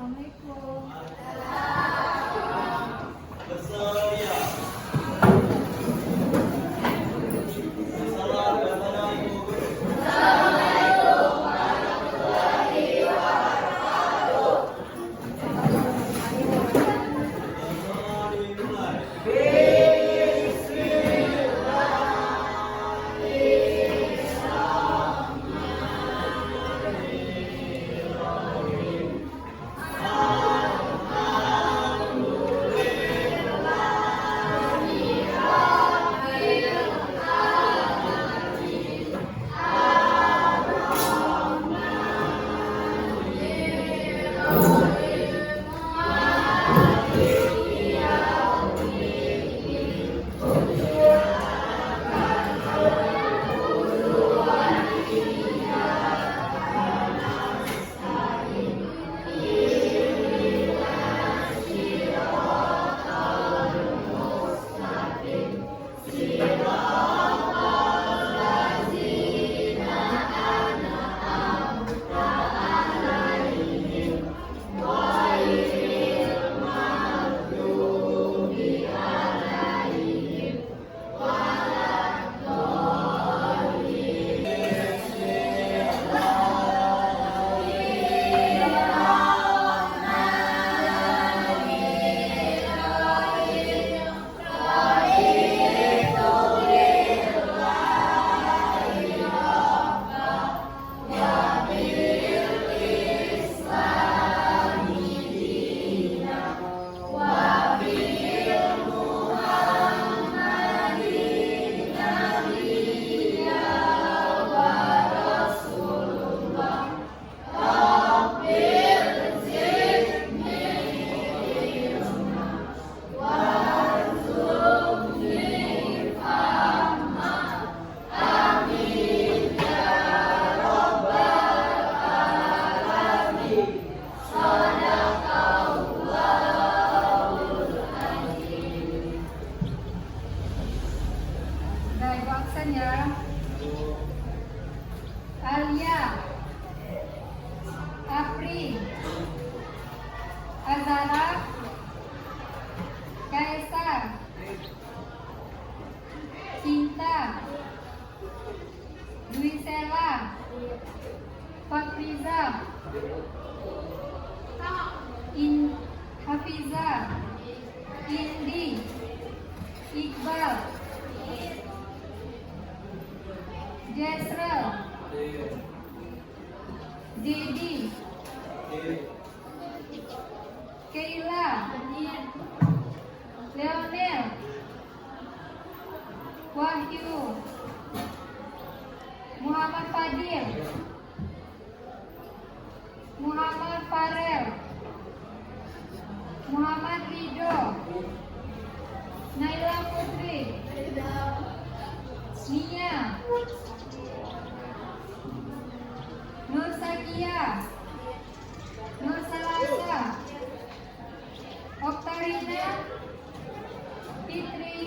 Assalamualaikum. Ya. Alia, Apri, Azara, Kaisar, Cinta, Duisela, Fakriza, Hafiza, Indi, Iqbal, Jesrel, Dedi, Keila, Leonel, Wahyu, Muhammad Fadil, Muhammad Farel, Muhammad Ridho, Naila Putri, Nia, Nur Sakia, Nur Salasa, Oktarina, Fitri,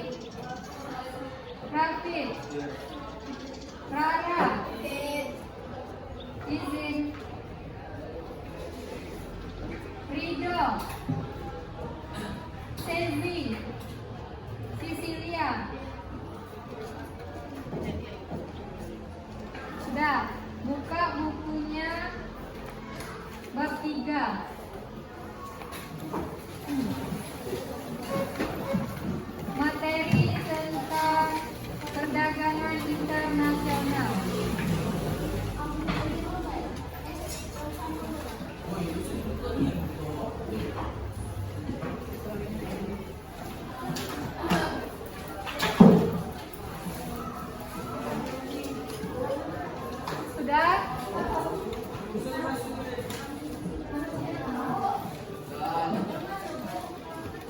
Rafid, Rara, Izin, Ridho, Sezi, Sisilia. Sudah, buka bukunya bab 3. Materi tentang perdagangan internasional. Sudah?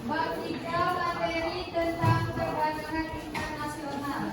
Bab 3 materi tentang perdagangan internasional.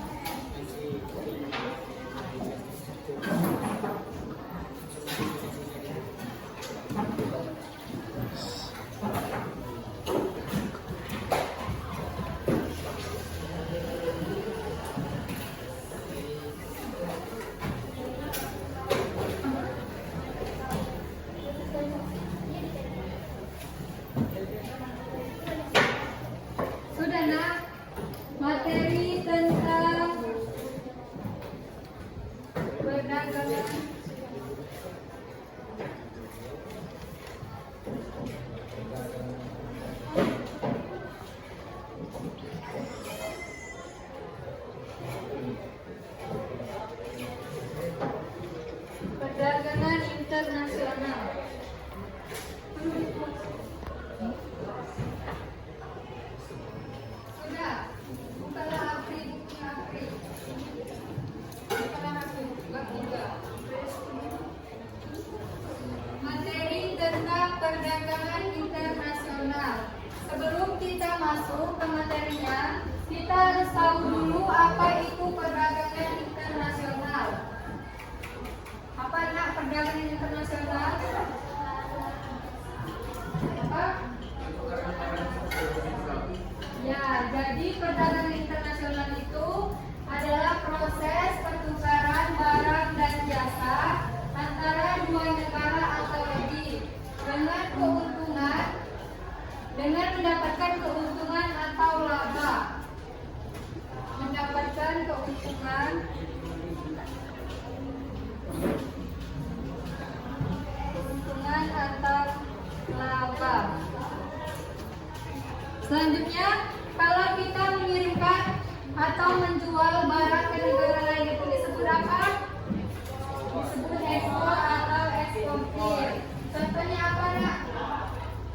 perdagangan internasional. Sebelum kita masuk ke materinya, kita harus tahu dulu apa itu perdagangan internasional. Apa nak perdagangan internasional? Apa? Ya, jadi perdagangan internasional itu adalah proses pertukaran barang dan jasa antara dua negara atau lebih dengan mendapatkan keuntungan atau laba. Mendapatkan keuntungan atau laba. Selanjutnya, kalau kita mengirimkan atau menjual barang ke negara lain itu disebut apa? Disebut ekspor atau eksportir. Contohnya apa nak?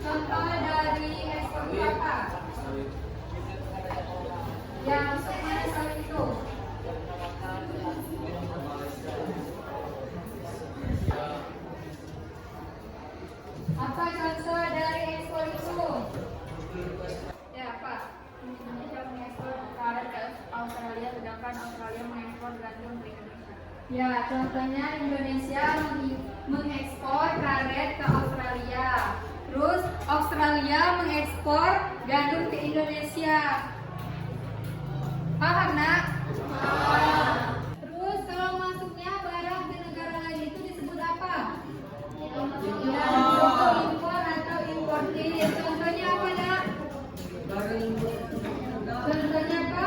Contoh dari ekspor itu apa? Ya, maksudnya sawit itu. Apa contoh dari ekspor itu? Ya, Pak. Indonesia mengekspor karet ke Australia, sedangkan Australia mengekspor gandum ke Indonesia. Ya, contohnya Indonesia mengekspor karet ke Australia. Terus Australia mengekspor gandum ke Indonesia. Paham, nak? Terus kalau masuknya barang ke negara lain itu disebut apa? Ya, contoh impor atau importir. Contohnya apa, nak? Contohnya apa?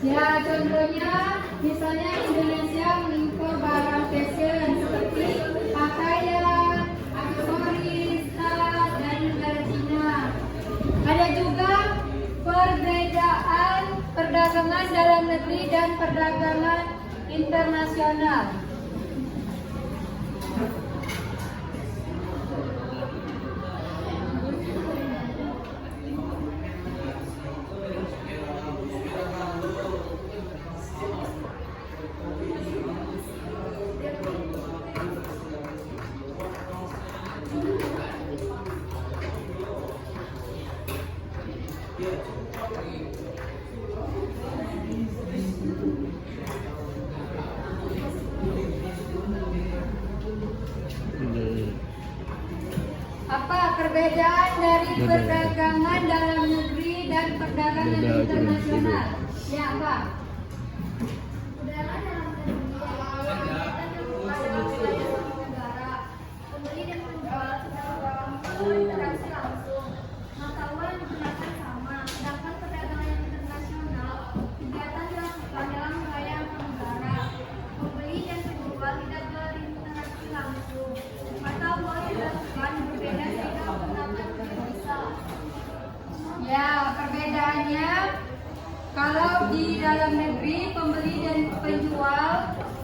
Ya, contohnya misalnya Indonesia mengimpor barang fashion seperti pakaian, aksesoris, tas dari negara Cina. Ada juga perbedaan perdagangan dalam negeri dan perdagangan internasional. Apa perbedaan dari perdagangan dalam negeri dan perdagangan internasional? Ya, apa? Perdagangan dalam negeri kita terbuka dalam wilayah satu negara. Pembeli dan penjual interaksi langsung. Pengetahuan digunakan sama. Sedangkan perdagangan internasional kegiatan dilakukan dalam wilayah negara. Pembeli dan penjual tidak berinteraksi langsung. Pengetahuan dilakukan berbeda sehingga pendapat berbeda. Ya, perbedaannya kalau di dalam negeri pembeli dan penjual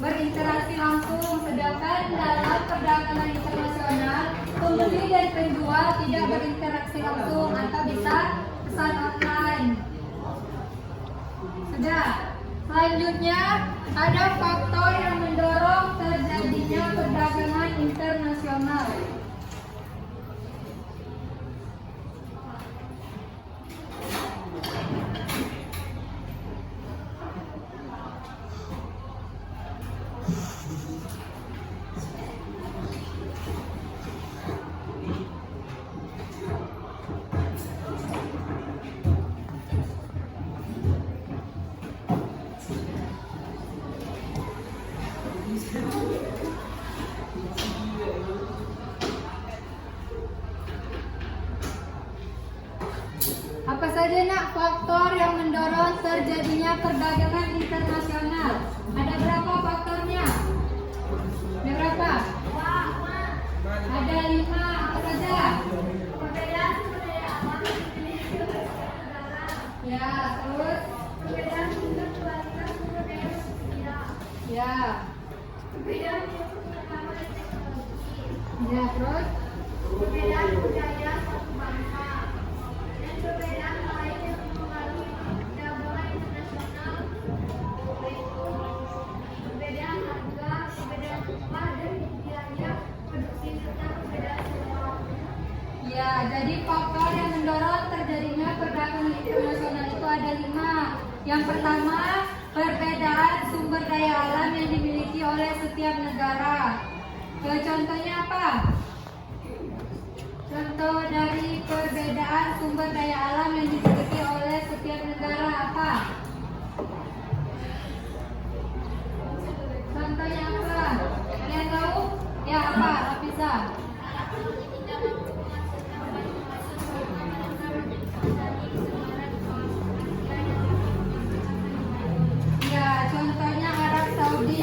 berinteraksi langsung, sedangkan dalam perdagangan internasional pembeli dan penjual tidak berinteraksi langsung atau bisa pesan online. Sudah. Selanjutnya ada faktor yang mendorong terjadinya perdagangan internasional. Apa saja nak faktor yang mendorong terjadinya perdagangan internasional? Ada berapa faktornya? Ada berapa? Ada 5. Apa saja? Perbedaan sumber daya alam, ya, terus perbedaan sumber kualitas sumber daya manusia. Ya. Perbedaan pengetahuan dan teknologi. Ya, terus perbedaan budaya satu bangsa. Perbedaan lain yang mempengaruhi jadi faktor yang mendorong terjadinya perdagangan internasional itu ada 5. Yang pertama, perbedaan sumber daya alam yang dimiliki oleh setiap negara. Contohnya apa? Contoh dari perbedaan sumber daya alam yang dimiliki oleh setiap negara apa? Contohnya apa? Kalian tahu? Ya apa? Bisa. Ya, contohnya Arab Saudi.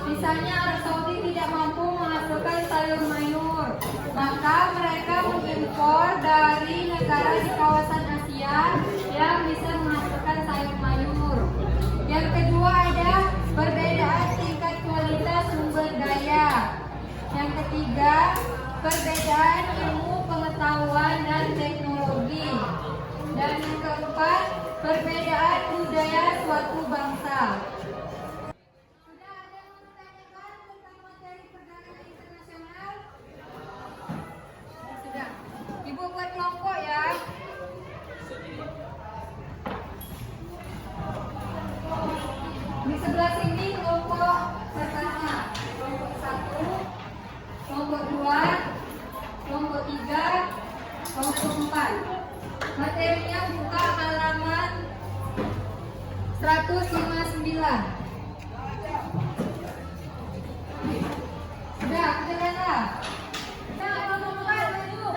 Misalnya Arab Saudi tidak mampu menghasilkan sayur mayur, maka mereka mengimpor dari negara di kawasan Asia yang bisa menghasilkan sayur mayur. Yang kedua ada perbedaan tingkat kualitas sumber daya. Yang ketiga, perbedaan ilmu pengetahuan dan teknologi. Dan yang keempat, perbedaan budaya suatu bangsa. Sudah ada yang menanyakan tentang materi perdagangan internasional? Sudah. Ibu buat kelompok ya. Di sebelah sini kelompok pertama, kelompok 1, kelompok 2, kelompok 3, kelompok 4. Materinya buka halaman 159. Sudah, kedengaran? Nah, kelompok 4 maju.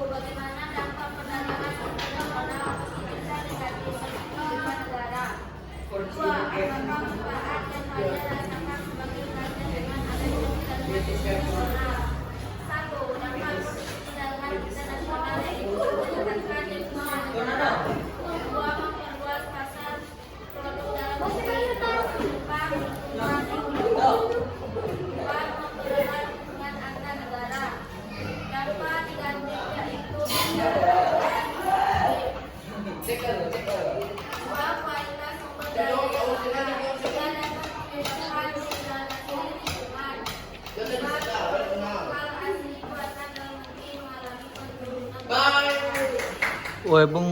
Bagaimana dampak perdagangan internasional bisa negatif kehidupan negara? 2. Apakah manfaat yang rakyat rasakan sebagai rakyat dengan adanya perdagangan internasional? 1. Dampak positif perdagangan internasional yaitu meningkatkan ekonomi negara. 2. Memperluas pasar produk dalam negeri, mengurangi impor. 4. Memperluas hubungan antar negara. Dampak negatif yaitu dua, kualitas sumber daya yang ada dan menyebabkan degradasi lingkungan. 4. Hal asli buatan dalam negeri mengalami penurunan. Woi, Bung